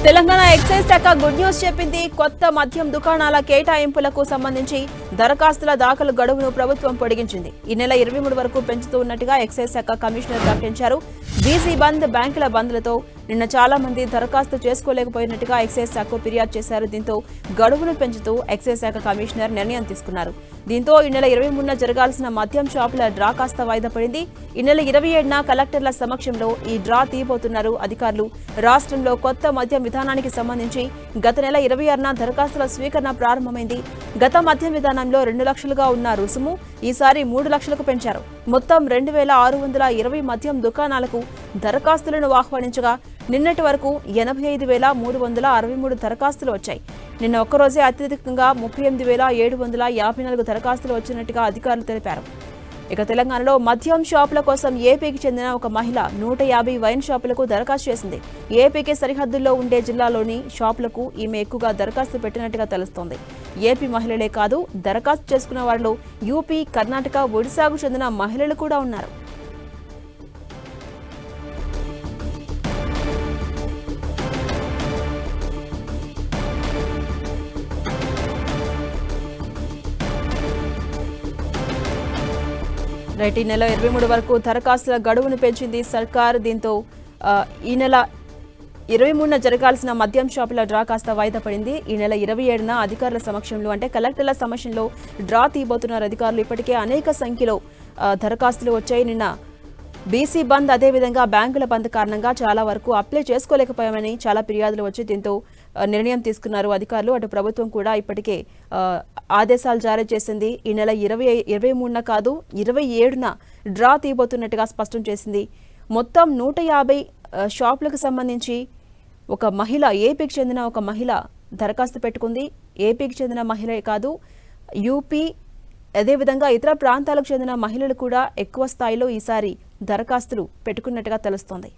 Telangana excise శాఖ good news చెప్పింది. కొత్త మద్యం దుకాణాల కేటాయింపులకు సంబంధించి దరఖాస్తుల దాఖలు గడువును ప్రభుత్వం పొడిగించింది. ఈ నెల 23 వరకు పెంచుతూ ఉన్నట్టుగా ఎక్సైజ్ శాఖ కమిషనర్ ప్రకటించారు. బీసీ బంద్, బ్యాంకుల బంద్లతో నిన్న చాలా మంది దరఖాస్తు చేసుకోలేకపోయినట్టుగా ఎక్సైజ్ శాఖ ఫిర్యాదు చేశారు. దీంతో గడువును పెంచుతూ ఎక్సైజ్ శాఖ కమిషనర్ నిర్ణయం తీసుకున్నారు. దీంతో ఈ నెల 23న జరగాల్సిన మద్యం షాపుల డ్రా కాస్త వాయిదా పడింది. ఈ నెల 27న కలెక్టర్ల సమక్షంలో ఈ డ్రా తీయబోతున్నారు అధికారులు. రాష్ట్రంలో కొత్త మద్యం విధానానికి సంబంధించి గత నెల 26న దరఖాస్తుల స్వీకరణ ప్రారంభమైంది. గత మద్యం విధానంలో 2 లక్షలుగా ఉన్న రుసుము ఈసారి 3 లక్షలకు పెంచారు. మొత్తం 2620 మద్యం దుకాణాలకు దరఖాస్తులను ఆహ్వానించగా నిన్నటి వరకు 85,363 దరఖాస్తులు వచ్చాయి. నిన్న ఒక్కరోజే అత్యధికంగా 38,754 దరఖాస్తులు వచ్చినట్టుగా అధికారులు తెలిపారు. ఇక తెలంగాణలో మద్యం షాపుల కోసం ఏపీకి చెందిన ఒక మహిళ 150 వైన్ షాపులకు దరఖాస్తు చేసింది. ఏపీకి సరిహద్దుల్లో ఉండే జిల్లాలోని షాపులకు ఈమె ఎక్కువగా దరఖాస్తు పెట్టినట్టుగా తెలుస్తోంది. ఏపీ మహిళలే కాదు, దరఖాస్తు చేసుకున్న వారిలో యూపీ, కర్ణాటక, ఒడిశాకు చెందిన మహిళలు కూడా ఉన్నారు. రైట్, ఈ నెల 23 వరకు దరఖాస్తుల గడువును పెంచింది సర్కార్. దీంతో ఈ నెల 23న జరగాల్సిన మద్యం షాపుల డ్రా కాస్త వాయిదా పడింది. ఈ నెల 27న అధికారుల సమక్షంలో అంటే కలెక్టర్ల సమక్షంలో డ్రా తీయబోతున్నారు అధికారులు. ఇప్పటికే అనేక సంఖ్యలో దరఖాస్తులు వచ్చాయి. నిన్న బీసీ బంద్, అదేవిధంగా బ్యాంకుల బంద్ కారణంగా చాలా వరకు అప్లై చేసుకోలేకపోయామని చాలా ఫిర్యాదులు వచ్చి దీంతో నిర్ణయం తీసుకున్నారు అధికారులు. అటు ప్రభుత్వం కూడా ఇప్పటికే ఆదేశాలు జారీ చేసింది. ఈ నెల 23న కాదు 27న డ్రా తీయబోతున్నట్టుగా స్పష్టం చేసింది. మొత్తం 150 షాపులకు సంబంధించి ఒక మహిళ, ఏపీకి చెందిన ఒక మహిళ దరఖాస్తు పెట్టుకుంది. ఏపీకి చెందిన మహిళే కాదు, యూపీ అదేవిధంగా ఇతర ప్రాంతాలకు చెందిన మహిళలు కూడా ఎక్కువ స్థాయిలో ఈసారి దరఖాస్తులు పెట్టుకున్నట్టుగా తెలుస్తోంది.